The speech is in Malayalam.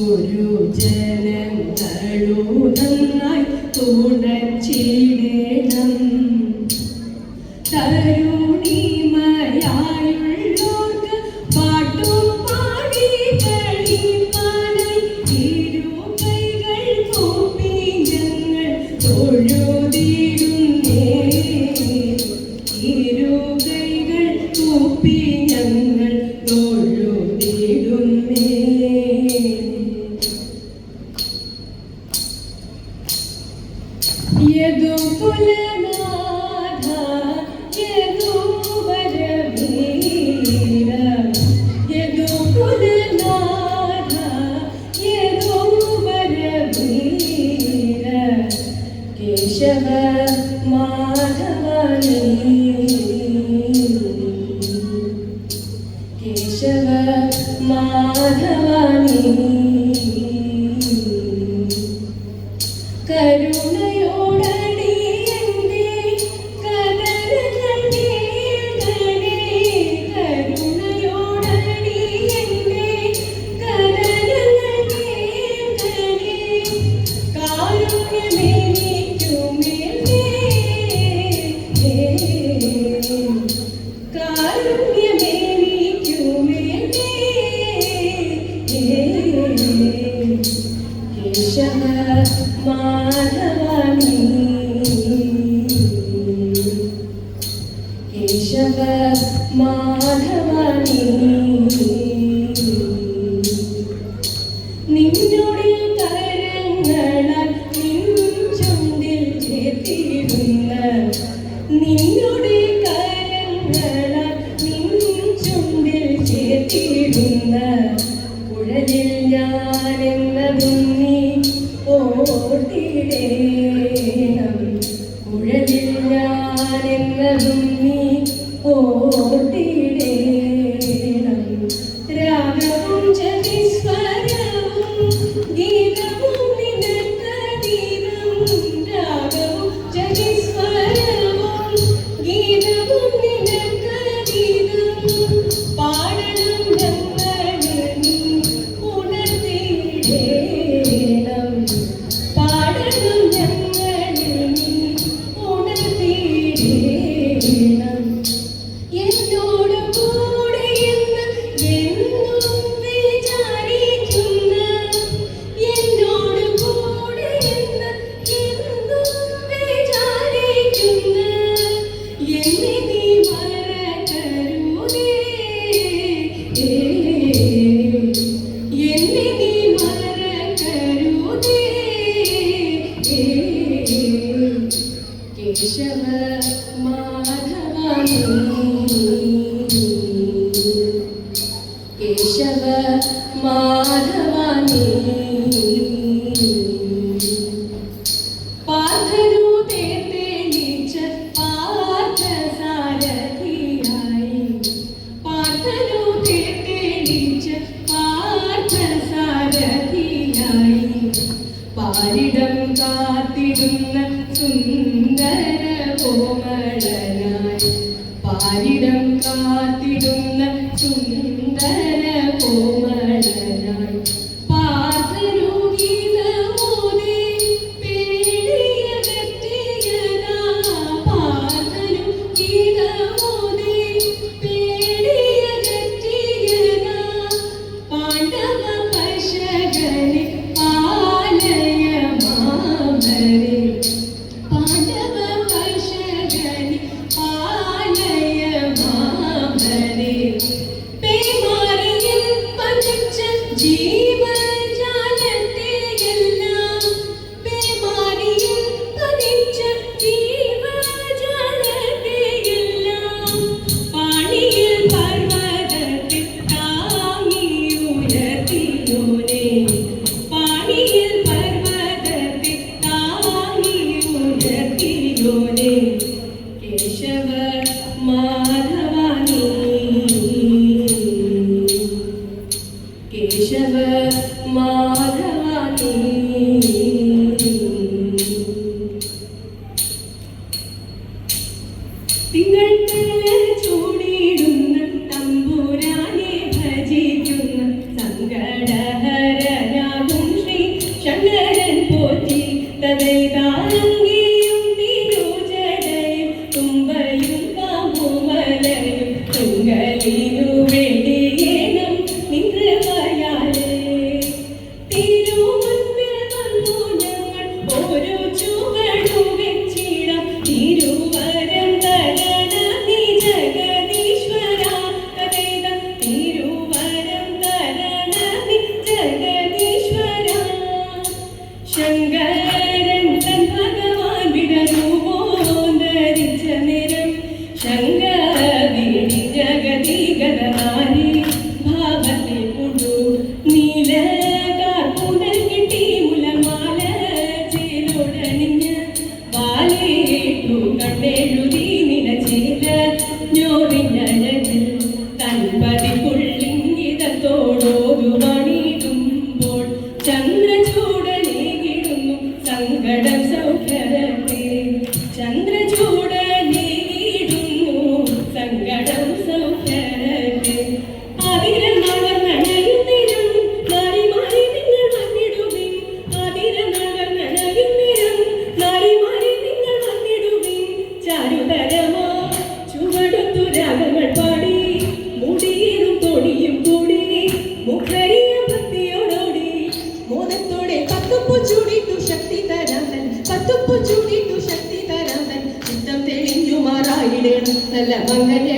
ഒരു ജനങ്ങളുടന്നായി തുണച്ചിടണം തരുണിമയായുള്ളോർക്ക് പാട്ടും പാടി കളിപ്പാനായി ഇരു കൈകൾ കൂപ്പി ഞങ്ങൾ തൊഴുതിടുന്നേ ഇരു കൈകൾ കൂപ്പി ഞങ്ങൾ തൊഴുതിടുന്നേ യദുകുലനാഥ യദുവരവീര യദുകുലനാഥ യദുവരവീര കേശവ മാധവനീ കേശവ മാധവനീ കരുണയോടടി എൻ്റെ കഥനങ്ങൾ കേൾക്കണേ കരുണയോടടി എൻ്റെ കഥനങ്ങൾ കേൾക്കണേ കാരുണ്യമെനിക്കുമേലേ കാരുണ്യമെനിക്കുമേലേ കേശവ മാധവനീ കേശവ മാധവനീ നിന്നോടിൽ കരങ്ങളാൽ നിൻ ചുണ്ടിൽ ചേർത്തിടുന്ന നിന്നോടിൽ കരങ്ങളാൽ നിൻ ചുണ്ടിൽ ചേർത്തിടുന്ന കുഴലിൽ ഞാനെന്നതും നീ ഓർത്തിടേണം കുഴലിൽ ഞാനെന്നതും നീ ഓർത്തിടേണം രാഗവും ജതിസ്വരവും ഗീതവും നിനക്കതീതം രാഗവും ജതിസ്വരവും ഗീതവും നിനക്കതീതം പാടണം ഞങ്ങളിൽ നീ ഉണർത്തിടേണം പാടണം ഞങ്ങളിൽ നീ ഉണർത്തിടേണം എന്നോട് കൂടെ എന്ന് എന്നും വിചാരിക്കുന്ന എന്നോട് കൂടെ എന്ന് എന്നും വിചാരിക്കുന്ന എന്നെ നീ മറക്കരുതേ എന്നെ നീ മറക്കരുതേ കേശവ മാധവനീ കേശവ മാധവനീ പാർത്ഥരൂപേ തെളിച്ച പാർത്ഥസാരഥിയായി പാർത്ഥരൂപേ തെളിച്ച പാർത്ഥസാരഥിയായി പാരിടം കാത്തിടുന്ന സുന്ദര കോമളനായി പാരിടം കാത്തിടുന്ന സുന്ദര കോമളനായി പാർത്ഥരു ഗീതമോദി പേടിയകറ്റിയതാ പാർത്ഥരു ഗീതമോദി പേടിയകറ്റിയതാ പാണ്ഡവ പശകനെ പാലയ മാമരെ പാണ്ഡവ പശകനെ പാലയ മാമരെ പേമാരിയിൽ പതിച്ച ജീവജാലത്തെയെല്ലാം പേമാരിയിൽ പതിച്ച ജീവജാലത്തെയെല്ലാം പാണിയിൽ പർവ്വതത്തിൽ താങ്ങിയുയർത്തിയോനെ പാണിയിൽ പർവ്വതത്തിൽ താങ്ങിയുയർത്തിയോനെ കേശവ മാധവനീ കേശവ മാധവനീ തിങ്കൾ ചൂടിയിടുന്ന തമ്പുരാനെ ഭജിക്കുന്ന സങ്കടഹരനാ അല്ല മംഗല്യ